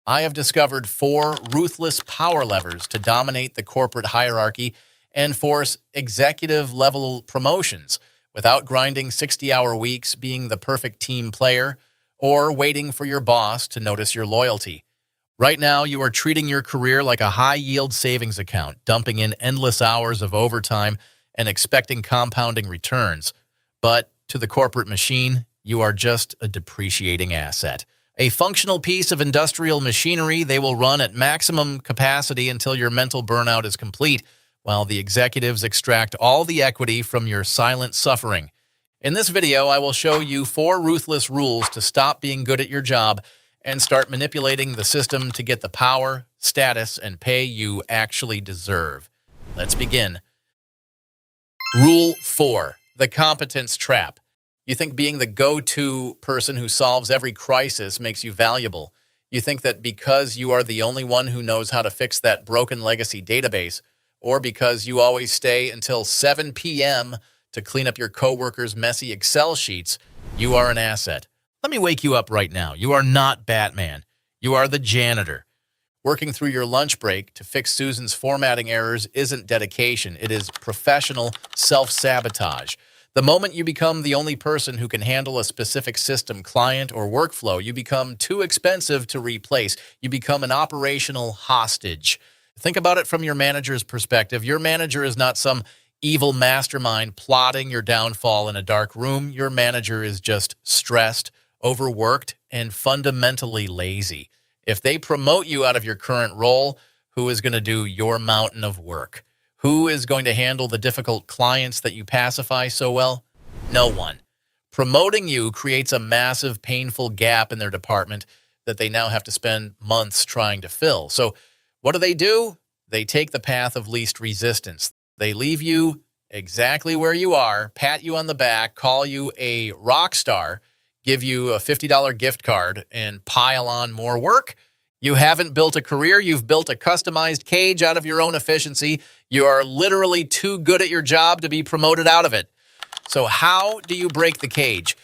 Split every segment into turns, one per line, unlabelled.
I have discovered 4 ruthless power levers to dominate the corporate hierarchy and force executive-level promotions without grinding 60-hour weeks, being the perfect team player, or waiting for your boss to notice your loyalty. Right now, you are treating your career like a high-yield savings account, dumping in endless hours of overtime and expecting compounding returns. But to the corporate machine, you are just a depreciating asset. A functional piece of industrial machinery. They will run at maximum capacity until your mental burnout is complete, while the executives extract all the equity from your silent suffering. In this video, I will show you 4 ruthless rules to stop being good at your job and start manipulating the system to get the power, status, and pay you actually deserve. Let's begin. Rule 4, the competence trap. You think being the go-to person who solves every crisis makes you valuable. You think that because you are the only one who knows how to fix that broken legacy database, or because you always stay until 7 p.m. to clean up your coworkers' messy Excel sheets, you are an asset. Let me wake you up right now. You are not Batman. You are the janitor. Working through your lunch break to fix Susan's formatting errors isn't dedication. It is professional self-sabotage. The moment you become the only person who can handle a specific system, client, or workflow, you become too expensive to replace. You become an operational hostage. Think about it from your manager's perspective. Your manager is not some evil mastermind plotting your downfall in a dark room. Your manager is just stressed, overworked, and fundamentally lazy. If they promote you out of your current role, who is going to do your mountain of work? Who is going to handle the difficult clients that you pacify so well? No one. Promoting you creates a massive, painful gap in their department that they now have to spend months trying to fill. So what do? They take the path of least resistance. They leave you exactly where you are, pat you on the back, call you a rock star, give you a $50 gift card, and pile on more work. You haven't built a career. You've built a customized cage out of your own efficiency. You are literally too good at your job to be promoted out of it. So how do you break the cage?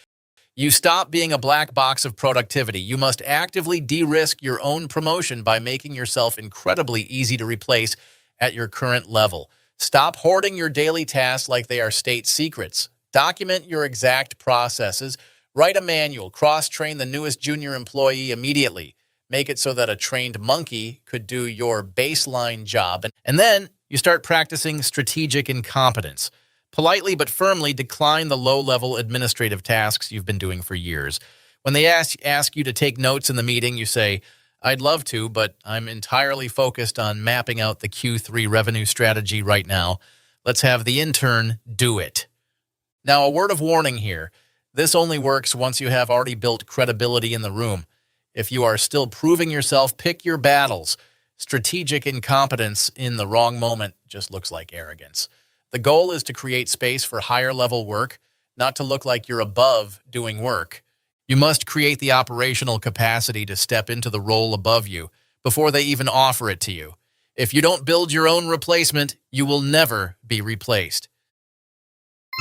You stop being a black box of productivity. You must actively de-risk your own promotion by making yourself incredibly easy to replace at your current level. Stop hoarding your daily tasks like they are state secrets. Document your exact processes. Write a manual. Cross-train the newest junior employee immediately. Make it so that a trained monkey could do your baseline job. And then you start practicing strategic incompetence. Politely but firmly decline the low-level administrative tasks you've been doing for years. When they ask you to take notes in the meeting, you say, "I'd love to, but I'm entirely focused on mapping out the Q3 revenue strategy right now. Let's have the intern do it." Now, a word of warning here. This only works once you have already built credibility in the room. If you are still proving yourself, pick your battles. Strategic incompetence in the wrong moment just looks like arrogance. The goal is to create space for higher-level work, not to look like you're above doing work. You must create the operational capacity to step into the role above you before they even offer it to you. If you don't build your own replacement, you will never be replaced.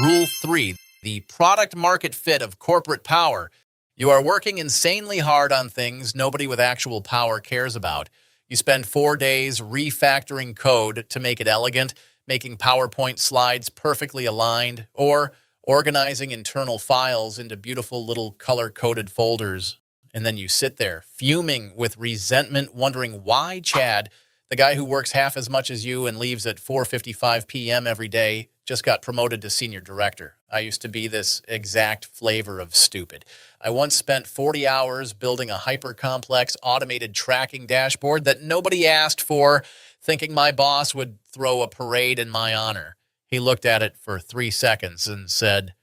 Rule 3, the product market fit of corporate power. You are working insanely hard on things nobody with actual power cares about. You spend 4 days refactoring code to make it elegant, making PowerPoint slides perfectly aligned, or organizing internal files into beautiful little color-coded folders. And then you sit there, fuming with resentment, wondering why Chad, the guy who works half as much as you and leaves at 4:55 p.m. every day, just got promoted to senior director. I used to be this exact flavor of stupid. I once spent 40 hours building a hyper-complex automated tracking dashboard that nobody asked for, thinking my boss would throw a parade in my honor. He looked at it for 3 seconds and said,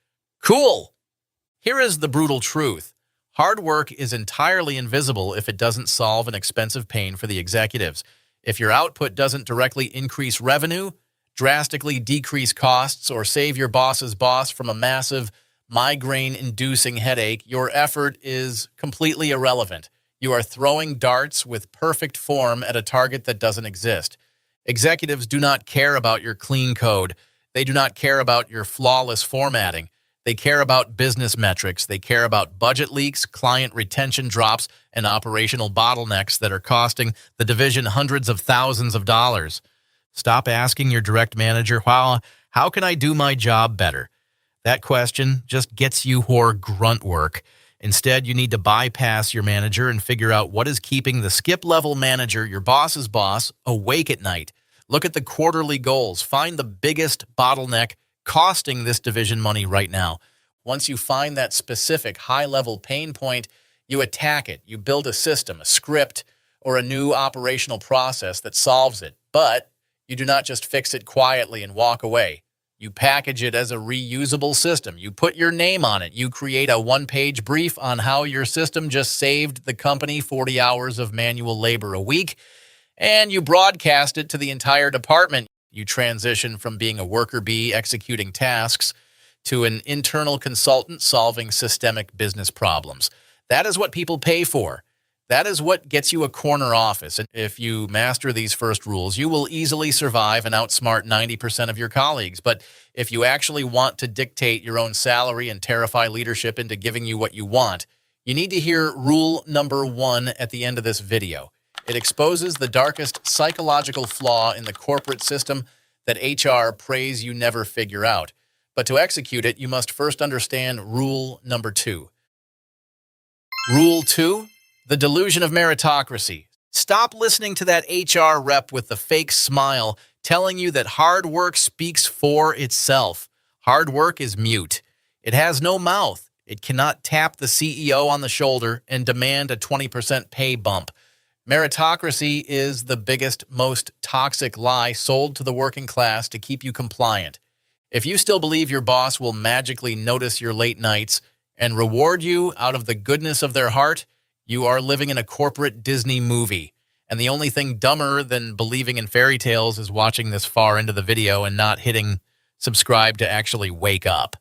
"Cool." Here is the brutal truth. Hard work is entirely invisible if it doesn't solve an expensive pain for the executives. If your output doesn't directly increase revenue, drastically decrease costs, or save your boss's boss from a massive migraine-inducing headache, your effort is completely irrelevant. You are throwing darts with perfect form at a target that doesn't exist. Executives do not care about your clean code. They do not care about your flawless formatting. They care about business metrics. They care about budget leaks, client retention drops, and operational bottlenecks that are costing the division hundreds of thousands of dollars. Stop asking your direct manager, "Well, how can I do my job better?" That question just gets you more grunt work. Instead, you need to bypass your manager and figure out what is keeping the skip-level manager, your boss's boss, awake at night. Look at the quarterly goals. Find the biggest bottleneck costing this division money right now. Once you find that specific high-level pain point, you attack it. You build a system, a script, or a new operational process that solves it. But you do not just fix it quietly and walk away. You package it as a reusable system. You put your name on it. You create a one-page brief on how your system just saved the company 40 hours of manual labor a week, and you broadcast it to the entire department. You transition from being a worker bee executing tasks to an internal consultant solving systemic business problems. That is what people pay for. That is what gets you a corner office. And if you master these first rules, you will easily survive and outsmart 90% of your colleagues. But if you actually want to dictate your own salary and terrify leadership into giving you what you want, you need to hear rule number 1 at the end of this video. It exposes the darkest psychological flaw in the corporate system that HR prays you never figure out. But to execute it, you must first understand rule number 2. Rule 2. The delusion of meritocracy. Stop listening to that HR rep with the fake smile telling you that hard work speaks for itself. Hard work is mute. It has no mouth. It cannot tap the CEO on the shoulder and demand a 20% pay bump. Meritocracy is the biggest, most toxic lie sold to the working class to keep you compliant. If you still believe your boss will magically notice your late nights and reward you out of the goodness of their heart, you are living in a corporate Disney movie. And the only thing dumber than believing in fairy tales is watching this far into the video and not hitting subscribe to actually wake up.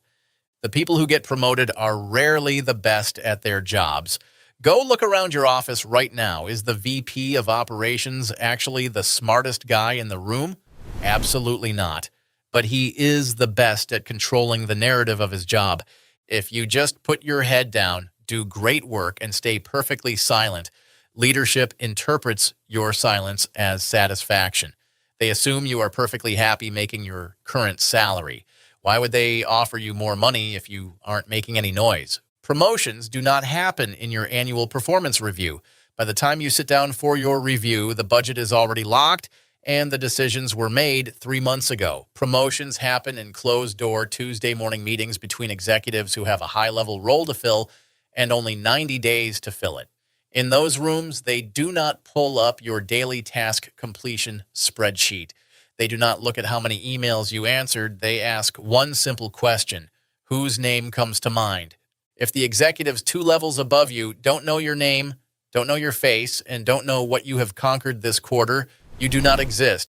The people who get promoted are rarely the best at their jobs. Go look around your office right now. Is the VP of operations actually the smartest guy in the room? Absolutely not. But he is the best at controlling the narrative of his job. If you just put your head down, do great work, and stay perfectly silent, leadership interprets your silence as satisfaction. They assume you are perfectly happy making your current salary. Why would they offer you more money if you aren't making any noise? Promotions do not happen in your annual performance review. By the time you sit down for your review, the budget is already locked and the decisions were made 3 months ago. Promotions happen in closed-door Tuesday morning meetings between executives who have a high-level role to fill and only 90 days to fill it. In those rooms, they do not pull up your daily task completion spreadsheet. They do not look at how many emails you answered. They ask one simple question: whose name comes to mind? If the executives 2 levels above you don't know your name, don't know your face, and don't know what you have conquered this quarter, you do not exist.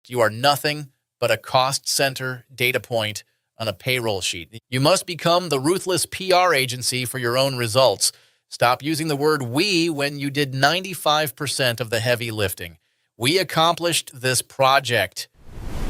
You are nothing but a cost center data point on a payroll sheet. You must become the ruthless PR agency for your own results. Stop using the word "we" when you did 95% of the heavy lifting. We accomplished this project.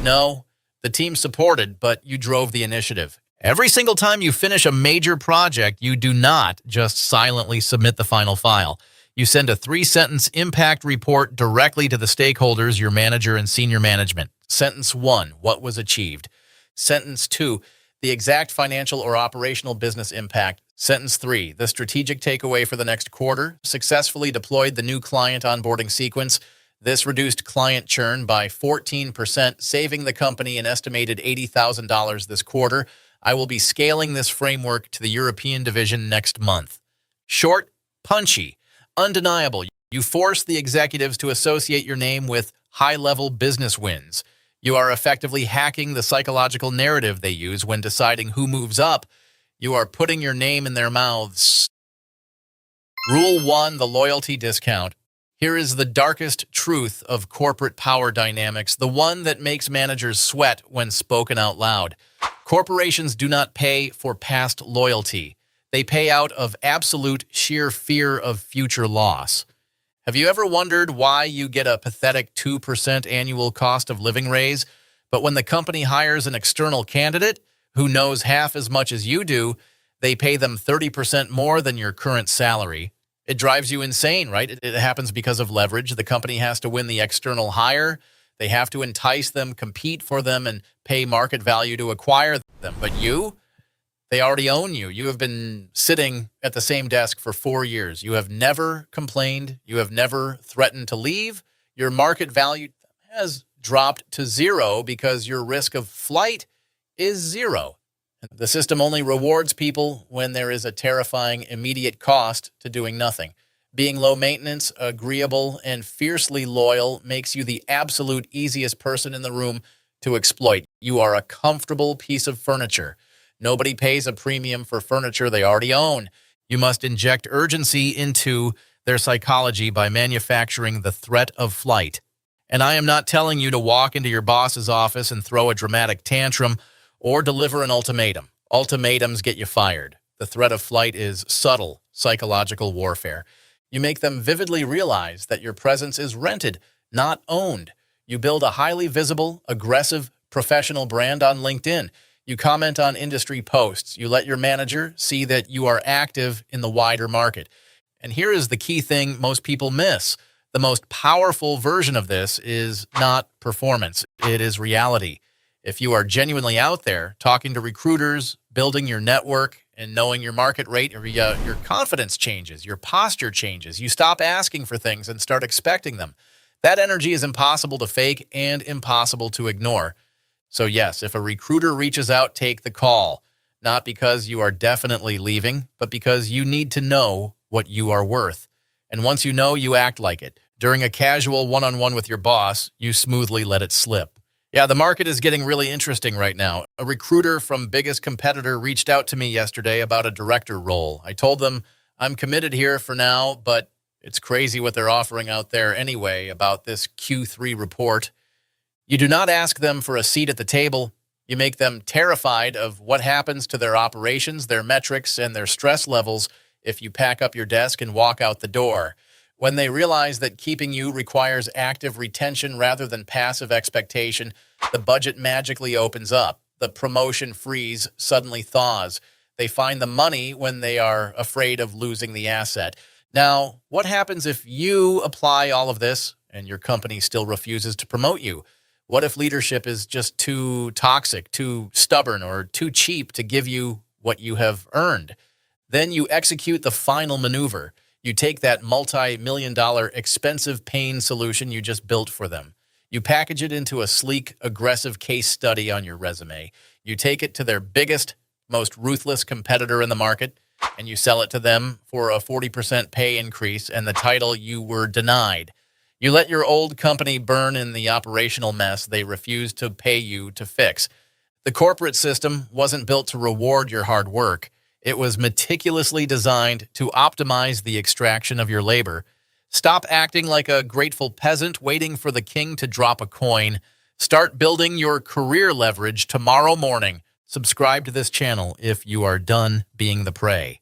No, the team supported, but you drove the initiative. Every single time you finish a major project, you do not just silently submit the final file. You send a 3-sentence impact report directly to the stakeholders, your manager, and senior management. Sentence 1, what was achieved? Sentence 2, the exact financial or operational business impact. Sentence 3, the strategic takeaway for the next quarter. Successfully deployed the new client onboarding sequence. This reduced client churn by 14%, saving the company an estimated $80,000 this quarter. I will be scaling this framework to the European division next month. Short, punchy, undeniable. You force the executives to associate your name with high-level business wins. You are effectively hacking the psychological narrative they use when deciding who moves up. You are putting your name in their mouths. Rule 1, the loyalty discount. Here is the darkest truth of corporate power dynamics, the one that makes managers sweat when spoken out loud. Corporations do not pay for past loyalty. They pay out of absolute sheer fear of future loss. Have you ever wondered why you get a pathetic 2% annual cost of living raise, but when the company hires an external candidate who knows half as much as you do. They pay them 30% more than your current salary. It drives you insane, right? It happens because of leverage. The company has to win the external hire. They have to entice them, compete for them, and pay market value to acquire them. But they already own you. You have been sitting at the same desk for 4 years. You have never complained. You have never threatened to leave. Your market value has dropped to zero because your risk of flight is zero. The system only rewards people when there is a terrifying immediate cost to doing nothing. Being low maintenance, agreeable, and fiercely loyal makes you the absolute easiest person in the room to exploit. You are a comfortable piece of furniture. Nobody pays a premium for furniture they already own. You must inject urgency into their psychology by manufacturing the threat of flight. And I am not telling you to walk into your boss's office and throw a dramatic tantrum or deliver an ultimatum. Ultimatums get you fired. The threat of flight is subtle psychological warfare. You make them vividly realize that your presence is rented, not owned. You build a highly visible, aggressive, professional brand on LinkedIn. You comment on industry posts. You let your manager see that you are active in the wider market. And here is the key thing most people miss. The most powerful version of this is not performance. It is reality. If you are genuinely out there talking to recruiters, building your network, and knowing your market rate, your confidence changes, your posture changes. You stop asking for things and start expecting them. That energy is impossible to fake and impossible to ignore. So yes, if a recruiter reaches out, take the call. Not because you are definitely leaving, but because you need to know what you are worth. And once you know, you act like it. During a casual one-on-one with your boss, you smoothly let it slip. Yeah, the market is getting really interesting right now. A recruiter from biggest competitor reached out to me yesterday about a director role. I told them I'm committed here for now, but it's crazy what they're offering out there anyway about this Q3 report. You do not ask them for a seat at the table. You make them terrified of what happens to their operations, their metrics, and their stress levels if you pack up your desk and walk out the door. When they realize that keeping you requires active retention rather than passive expectation, the budget magically opens up. The promotion freeze suddenly thaws. They find the money when they are afraid of losing the asset. Now, what happens if you apply all of this and your company still refuses to promote you? What if leadership is just too toxic, too stubborn, or too cheap to give you what you have earned? Then you execute the final maneuver. You take that multi-million-dollar expensive pain solution you just built for them. You package it into a sleek, aggressive case study on your resume. You take it to their biggest, most ruthless competitor in the market, and you sell it to them for a 40% pay increase and the title you were denied. You let your old company burn in the operational mess they refused to pay you to fix. The corporate system wasn't built to reward your hard work. It was meticulously designed to optimize the extraction of your labor. Stop acting like a grateful peasant waiting for the king to drop a coin. Start building your career leverage tomorrow morning. Subscribe to this channel if you are done being the prey.